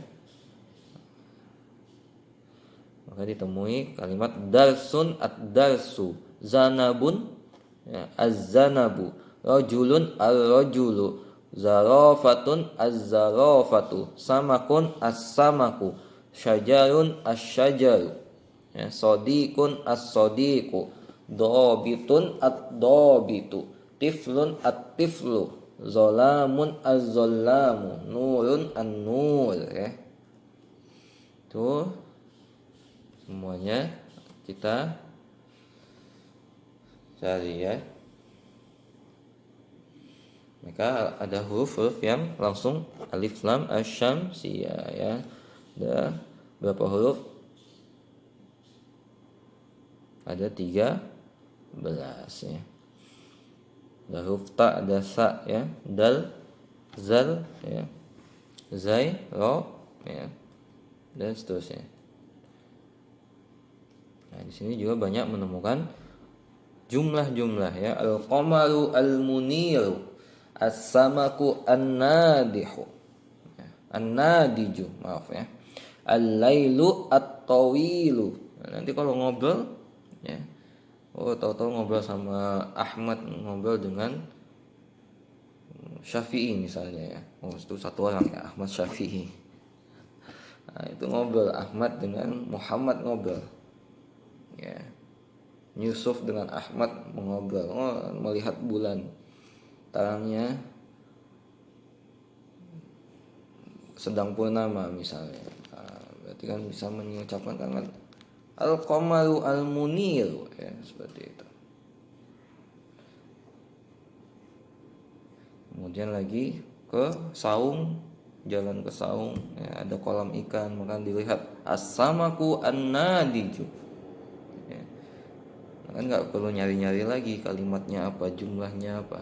Maka ditemui kalimat darsun ad-darsu, zanabun ya, az-zanabu, rajulun ar-rajulu, zarafatun az-zarafatu, samakun as-samaku, syajarun as-syajaru ya, sadiqun as-sadiqu, dobitun ad-dobitu, tiflun at-tiflu, zolamun az-zolamu, nurun an-nur ya. Tuh semuanya kita cari ya. Maka ada huruf-huruf yang langsung alif lam asy-syamsiyah ya. Ada berapa huruf? Ada 13 ya. Ada huruf ta, ada sa ya, dal, zal ya, zai, ro ya, dan seterusnya. Nah, di sini juga banyak menemukan jumlah-jumlah ya. Al-qamaru al-muniru, as-samaku an-nadihu ya. An-nadiju, maaf ya. Al-lailu at-tawilu. Nah, nanti kalau ngobrol ya, tahu-tahu ngobrol sama Ahmad, ngobrol dengan Syafi'i misalnya ya. Itu satu orang ya, Ahmad Syafi'i. Nah, itu ngobrol Ahmad dengan Muhammad ngobrol. Ya. Yusuf dengan Ahmad mengobrol, melihat bulan terangnya sedang purnama misalnya. Nah, berarti kan bisa mengucapkan kalimat al-qamaru al-munir ya, seperti itu. Kemudian lagi ke saung, jalan ke saung ya, ada kolam ikan, maka dilihat as-samaku an-nadiju ya. Kan nggak perlu nyari-nyari lagi kalimatnya apa, jumlahnya apa.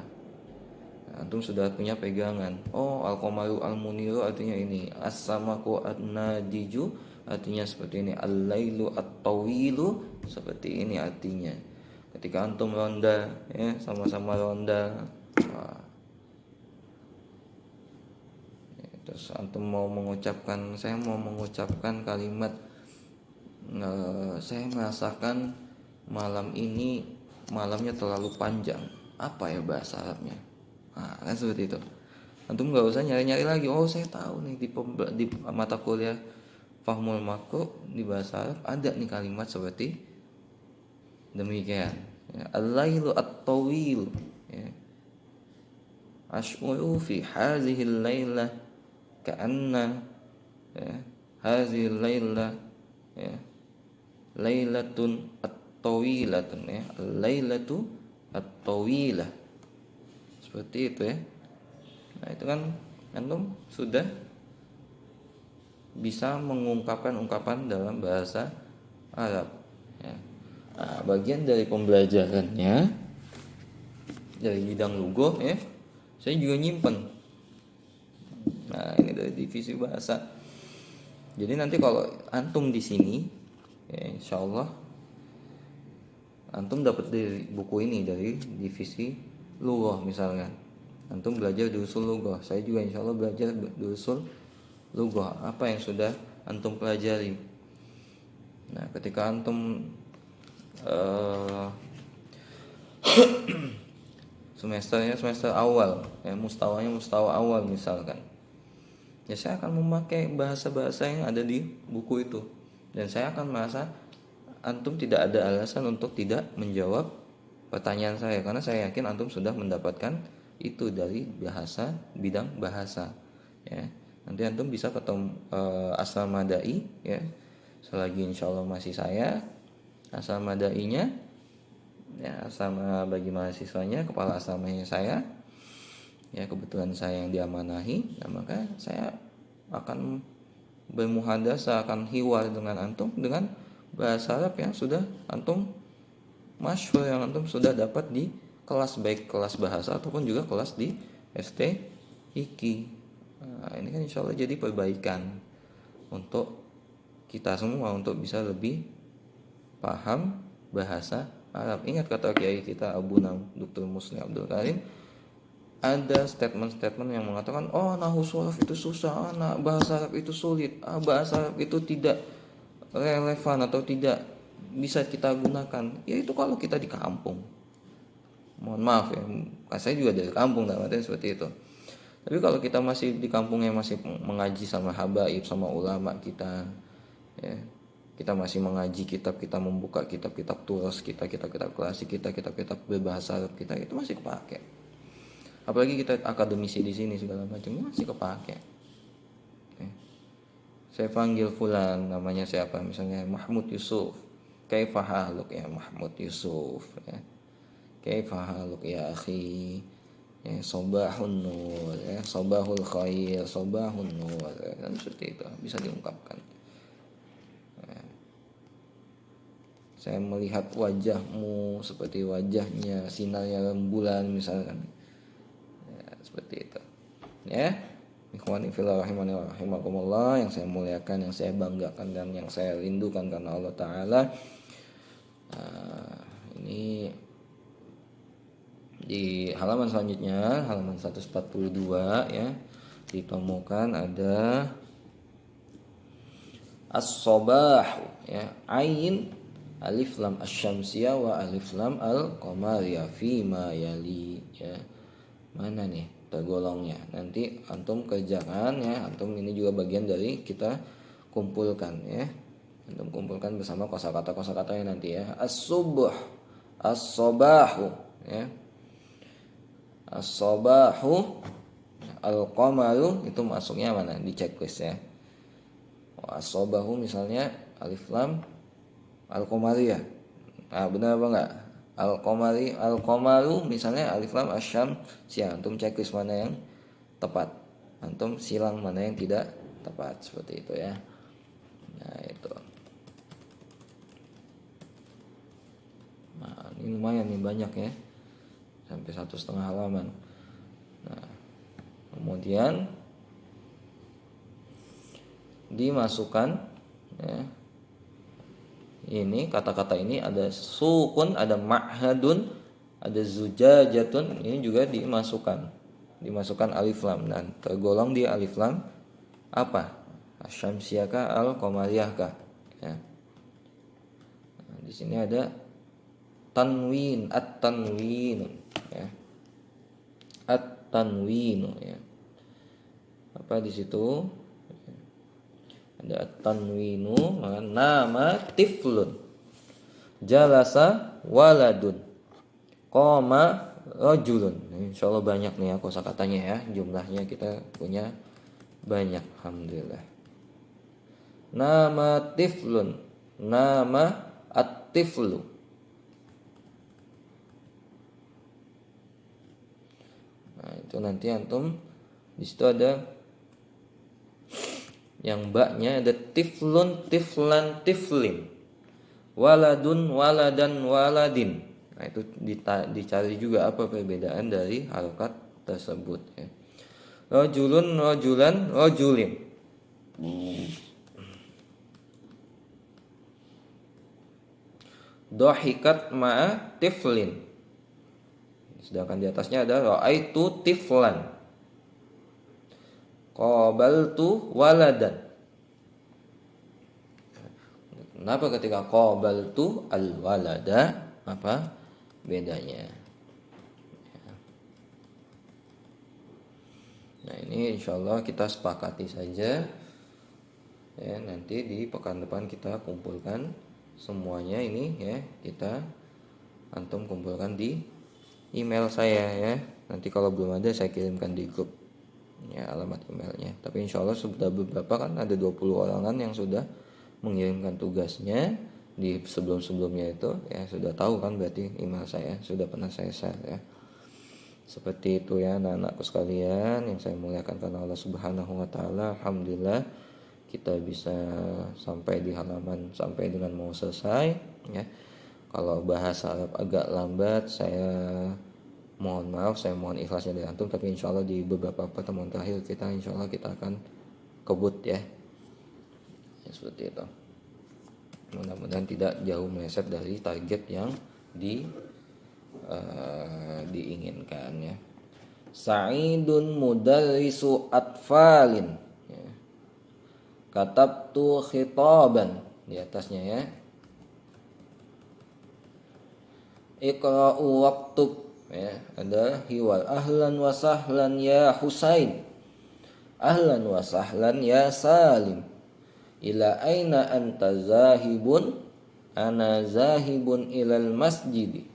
Nah, antum sudah punya pegangan. Oh, al-qamaru al-muniru artinya ini, as-samaku an-nadiju artinya seperti ini, al-lailu at-tawilu seperti ini artinya. Ketika antum ronda ya, sama-sama ronda, nah, ya, terus antum mau mengucapkan, saya mau mengucapkan kalimat saya merasakan malam ini malamnya terlalu panjang, apa ya bahasa Arabnya. Nah, kan seperti itu. Antum nggak usah nyari-nyari lagi. Oh, saya tahu nih di mata kuliah Fahmul Makro di bahasa Arab ada nih kalimat seperti demikian ya. Al-lailu at-tawil ya. Ash'uru fi hadhihi al-lailah ka'anna ya, hadhihi al-lailah ya, lailatun at-tawilatun ya, al-lailatu at-tawilah. Seperti itu ya. Nah, itu kan antum sudah bisa mengungkapkan ungkapan dalam bahasa Arab ya. Nah, bagian dari pembelajarannya dari bidang lughah ya, saya juga nyimpen. Nah, ini dari divisi bahasa. Jadi nanti kalau antum di sini ya, insyaallah antum dapat dari buku ini dari divisi lughah misalkan. Antum belajar di usul lughah, saya juga insyaallah belajar di usul lughah. Apa yang sudah antum pelajari? Nah, ketika antum semester awal, ya mustawanya mustawa awal misalkan, ya saya akan memakai bahasa-bahasa yang ada di buku itu, dan saya akan merasa antum tidak ada alasan untuk tidak menjawab pertanyaan saya, karena saya yakin antum sudah mendapatkan itu dari bahasa, bidang bahasa, ya. Nanti antum bisa ketemu asal madai, ya, selagi insya Allah masih saya asal madainya, ya, sama bagi mahasiswanya kepala asramanya saya, ya kebetulan saya yang diamanahi, nah maka saya akan bermuhadasah, akan hiwar dengan antum dengan bahasa Arab yang sudah antum masyhur, yang antum sudah dapat di kelas, baik kelas bahasa ataupun juga kelas di ST IKI. Nah, ini kan insya Allah jadi perbaikan untuk kita semua untuk bisa lebih paham bahasa Arab. Ingat kata kiai kita Abu Nam Dr. Muslim Abdul Karim, ada statement-statement yang mengatakan, oh nahwu sharaf itu susah, bahasa Arab itu sulit, bahasa Arab itu tidak relevan atau tidak bisa kita gunakan. Ya itu kalau kita di kampung. Mohon maaf ya, saya juga dari kampung, dalam artian seperti itu. Tapi kalau kita masih di kampung yang masih mengaji sama habaib, sama ulama kita, ya, kita masih mengaji kitab, kita membuka kitab-kitab turas kita, kitab-kitab klasik kita, kitab-kitab berbahasa Arab kita, itu masih kepake. Apalagi kita akademisi di sini segala macam, masih kepake. Ya. Saya panggil fulan, namanya siapa, misalnya Mahmud Yusuf, kaifa haluk ya Mahmud Yusuf, ya. Kaifa haluk ya akhi, ya, sobahun nur, ya, sobahul khair, sobahun nur, ya, kan seperti itu bisa diungkapkan. Saya melihat wajahmu seperti wajahnya sinarnya rembulan misalkan, ya, seperti itu, ya. Ikhwani fillah rahimani wa rahimakumullah, yang saya muliakan, yang saya banggakan, dan yang saya rindukan karena Allah Ta'ala. Ini di halaman selanjutnya, halaman 142, ya, ditemukan ada as-sobah, ya, ain alif lam asyamsiyah wa alif lam al-qamariyah fi ma yali, ya. Mana nih tergolongnya? Nanti antum kerjakan, ya. Antum ini juga bagian dari kita kumpulkan, ya. Antum kumpulkan bersama kosakata-kosakatanya nanti, ya. As-subuh, as-sobahu, ya. As-sobahu, al-qamaru, itu masuknya mana di checklist, ya. As-sobahu misalnya alif lam al-qamariyah. Nah, benar apa enggak? Al-qamaru misalnya alif lam asyam siang. Antum checklist mana yang tepat, antum silang mana yang tidak tepat, seperti itu, ya. Nah, itu. Nah, ini lumayan nih, banyak, ya, sampai 1,5 halaman. Nah, kemudian dimasukkan, ya, ini kata-kata ini ada sukun, ada ma'hadun, ada zujajatun, ini juga dimasukkan alif lam, dan tergolong di alif lam apa? Asyamsiyaka al-qamariyahka, ya. Nah, di sini ada tanwin, at-tanwin, ya. At-tanwin, ya. Apa di situ? Ada at-tanwinu, nama tiflun, jalasa waladun, qoma rajulun. Insyaallah banyak nih, ya, kosakatanya, ya. Jumlahnya kita punya banyak, alhamdulillah. Nama tiflun, nama at-tiflu. Nah, itu nanti antum di situ ada yang baknya ada tiflun, tiflan, tiflin, waladun, waladan, waladin. Nah, itu dicari juga apa perbedaan dari harokat tersebut, ya. Rajulun, rajulan, rajulin. Dohikat ma'a tiflin. Sedangkan di atasnya ada ra'aitu tiflan, qabaltu waladan. Kenapa ketika qabaltu al-walada? Apa bedanya? Nah, ini insyaallah kita sepakati saja. Ya, nanti di pekan depan kita kumpulkan semuanya ini ya, kita antum kumpulkan di email saya ya. Nanti kalau belum ada saya kirimkan di grup ya alamat emailnya. Tapi insya Allah sudah beberapa, kan ada 20 orangan yang sudah mengirimkan tugasnya di sebelum-sebelumnya itu ya, sudah tahu kan berarti email saya sudah pernah saya share ya. Seperti itu ya anak-anakku sekalian yang saya muliakan karena Allah Subhanahu wa taala. Alhamdulillah kita bisa sampai di halaman sampai dengan mau selesai ya. Kalau bahasa Arab agak lambat, saya mohon maaf, saya mohon ikhlasnya dari antum, tapi insya Allah di beberapa pertemuan terakhir kita insya Allah kita akan kebut ya, ya seperti itu. Mudah-mudahan tidak jauh meleset dari target yang diinginkan ya. Sa'idun mudarrisu atfalin ya. Katabtu khitaban di atasnya ya. Iqra'u waktub ya, ada hiwal. Ahlan wa sahlan ya Husain, ahlan wa sahlan ya Salim, ila aina anta zahibun, ana zahibun ilal masjidi,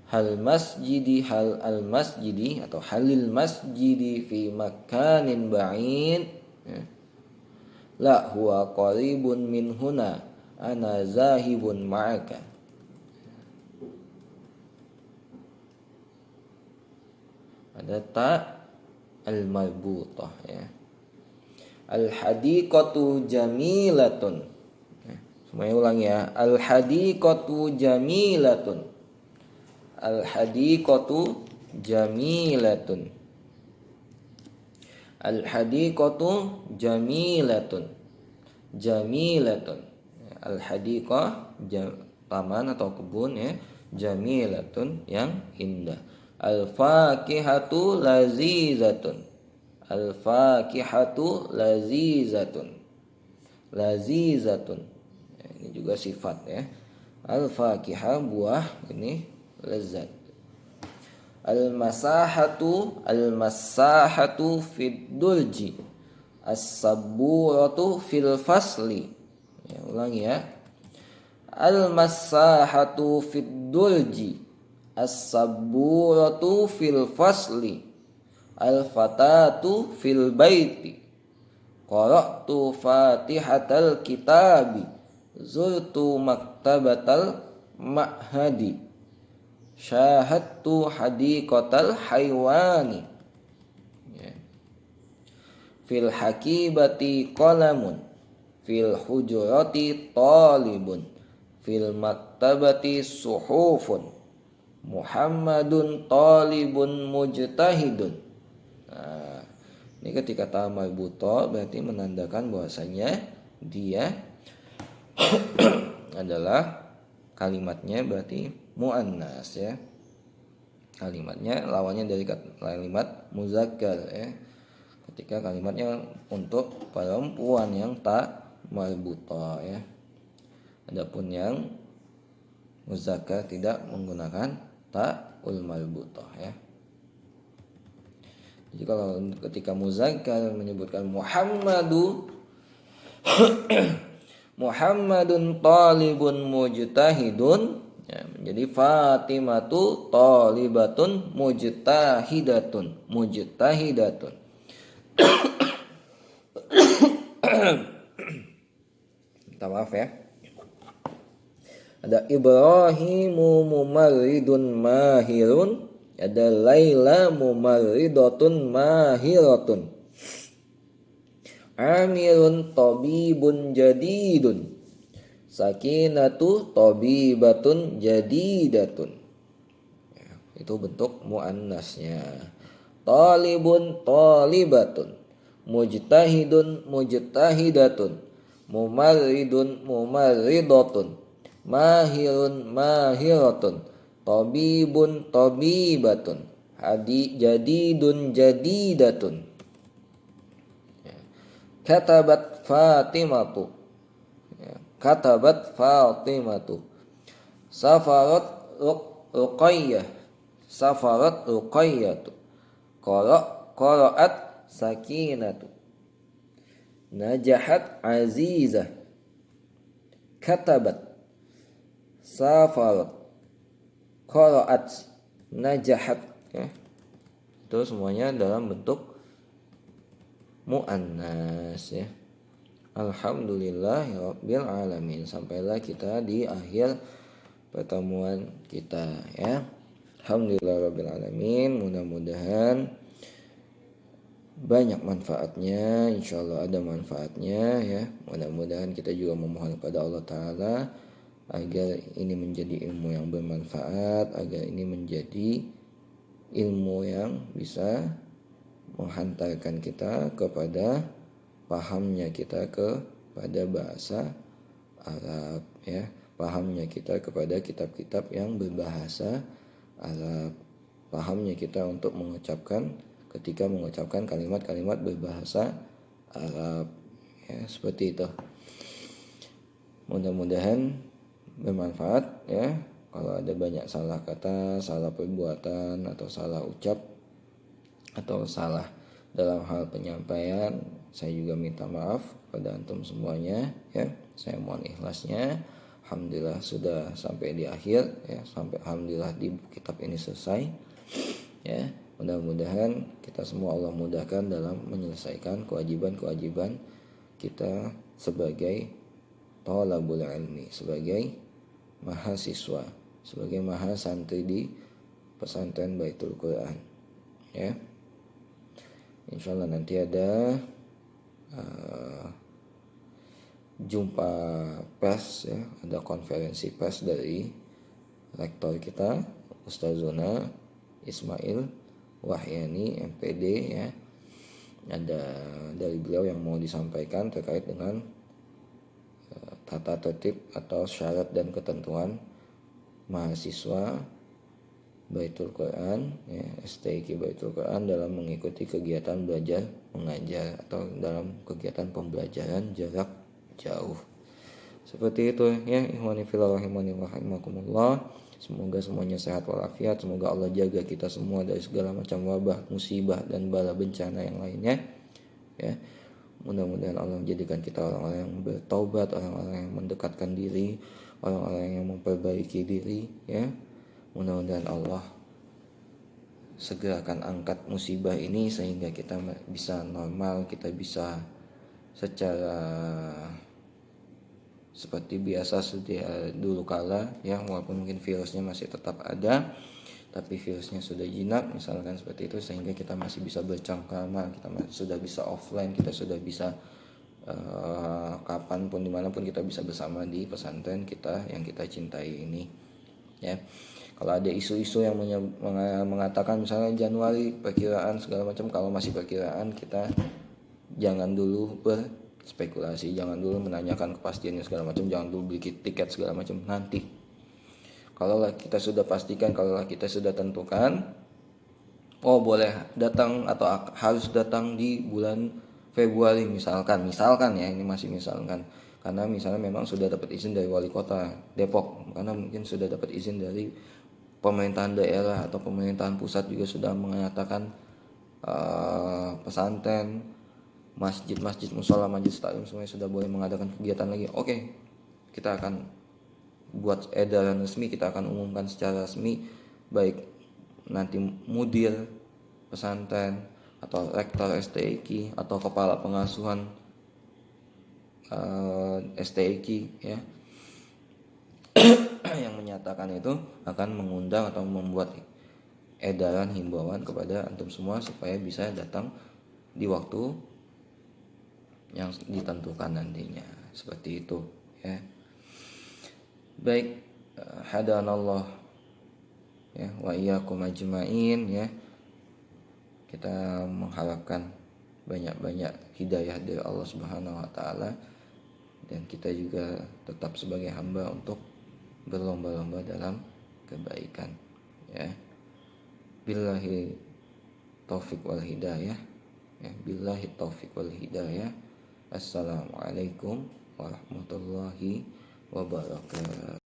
hal masjidi hal al masjidi atau halil masjidi fi makanin ba'id ya. La huwa qaribun min huna, ana zahibun ma'aka. Ada ta al-marbutah ya. Al-hadiqatu jamilatun. Semuanya ulang ya. Al-hadiqatu jamilatun. Al-hadiqatu jamilatun. Al-hadiqatu jamilatun. Jamilatun. Al-hadiqah taman atau kebun ya. Jamilatun yang indah. Al-fakihatu lazizatun. Al-fakihatu lazizatun. Lazizatun. Ini juga sifat ya. Al-fakihah buah, ini lezat. Al-masahatu fid dulji. As-saburatu fil fasli. Ya, ulangi ya. Al-masahatu fid dulji. As-saburatu fil fasli, al-fatatu fil baiti, qara'tu fatihatal kitabi, zurtu maktabatal ma'hadi, syahadtu hadiqatal haywani ya. Fil hakibati qalamun, fil hujurati talibun, fil maktabati suhufun, Muhammadun talibun mujtahidun. Nah, ini ketika ta marbuta berarti menandakan bahwasanya dia adalah kalimatnya berarti muannas ya. Kalimatnya lawannya dari kalimat muzakkar ya. Ketika kalimatnya untuk perempuan yang ta marbuta ya. Adapun yang muzakkar tidak menggunakan ta'ul marbutah ya. Jadi kalau ketika muzakkar menyebutkan Muhammadun talibun mujtahidun ya, menjadi Fatimatu talibatun mujtahidatun. Minta maaf ya. Ada Ibrahimu mumarridun mahirun, ada Laila mumarridatun mahiratun, Amirun tabibun jadidun, Sakinatu tabibatun jadidatun ya, itu bentuk muannasnya. Talibun talibatun, mujtahidun mujtahidatun, mumarridun mumarridatun, mahirun mahiratun, tabibun tabibatun, jadidun jadidatun. Katabat Fatimatu, katabat Fatimatu. Safarat Ruqayyah. Safarat Ruqayyatu. Qara'at Sakinatu. Najahat Azizah. Katabat. Safarat. Qara'at. Najahat. Ya. Itu semuanya dalam bentuk muannas ya. Alhamdulillahirabbil alamin. Sampailah kita di akhir pertemuan kita ya. Alhamdulillahirabbil alamin. Mudah-mudahan banyak manfaatnya, insyaallah ada manfaatnya ya. Mudah-mudahan kita juga memohon kepada Allah Ta'ala agar ini menjadi ilmu yang bermanfaat, agar ini menjadi ilmu yang bisa menghantarkan kita kepada pahamnya kita kepada bahasa Arab ya, pahamnya kita kepada kitab-kitab yang berbahasa Arab, pahamnya kita untuk ketika mengucapkan kalimat-kalimat berbahasa Arab ya, seperti itu. Mudah-mudahan bermanfaat ya. Kalau ada banyak salah kata, salah perbuatan, atau salah ucap, atau salah dalam hal penyampaian, saya juga minta maaf kepada antum semuanya ya. Saya mohon ikhlasnya. Alhamdulillah sudah sampai di akhir ya, sampai alhamdulillah di kitab ini selesai ya. Mudah-mudahan kita semua Allah mudahkan dalam menyelesaikan kewajiban-kewajiban kita sebagai thalabul ilmi, sebagai mahasiswa, sebagai mahasantri di pesantren Baitul Quran ya. Insyaallah nanti ada jumpa pers ya, ada konferensi pers dari rektor kita Ustazuna Ismail Wahyani MPD ya. Ada dari beliau yang mau disampaikan terkait dengan tata tertib atau syarat dan ketentuan mahasiswa Baitul Quran ya, STIQ Baitul Quran dalam mengikuti kegiatan belajar mengajar atau dalam kegiatan pembelajaran jarak jauh. Seperti itu ya, ikhwani fillah rahimani wa rahimakumullah. Semoga semuanya sehat walafiat, semoga Allah jaga kita semua dari segala macam wabah, musibah dan bala bencana yang lainnya ya. Mudah-mudahan Allah menjadikan kita orang-orang yang bertaubat, orang-orang yang mendekatkan diri, orang-orang yang memperbaiki diri ya. Mudah-mudahan Allah segera akan angkat musibah ini sehingga kita bisa normal, kita bisa secara seperti biasa sedia dulu kala ya, walaupun mungkin virusnya masih tetap ada, tapi virusnya sudah jinak misalkan seperti itu, sehingga kita masih bisa bercengkrama, kita sudah bisa offline, kita sudah bisa kapanpun dimanapun kita bisa bersama di pesantren kita yang kita cintai ini ya. Kalau ada isu-isu yang mengatakan misalnya Januari perkiraan segala macam, kalau masih perkiraan kita jangan dulu berspekulasi, jangan dulu menanyakan kepastiannya segala macam, jangan dulu beli tiket segala macam. Nanti kalau kita sudah pastikan, kalau kita sudah tentukan, oh boleh datang atau harus datang di bulan Februari misalkan ya, ini masih misalkan, karena misalnya memang sudah dapat izin dari wali kota Depok, karena mungkin sudah dapat izin dari pemerintahan daerah atau pemerintahan pusat juga sudah mengatakan pesantren, masjid-masjid, musola, majelis taklim semuanya sudah boleh mengadakan kegiatan lagi. Oke, kita akan buat edaran resmi, kita akan umumkan secara resmi, baik nanti mudir pesantren atau rektor STIQ atau kepala pengasuhan STIQ ya yang menyatakan itu akan mengundang atau membuat edaran himbauan kepada antum semua supaya bisa datang di waktu yang ditentukan nantinya, seperti itu ya. Baik, hadanallah ya wa iyyakum ajmain ya. Kita mengharapkan banyak-banyak hidayah dari Allah Subhanahu wa taala, dan kita juga tetap sebagai hamba untuk berlomba-lomba dalam kebaikan ya. Billahi taufik wal hidayah ya, billahi taufik wal hidayah. Assalamualaikum warahmatullahi wabarakatuh.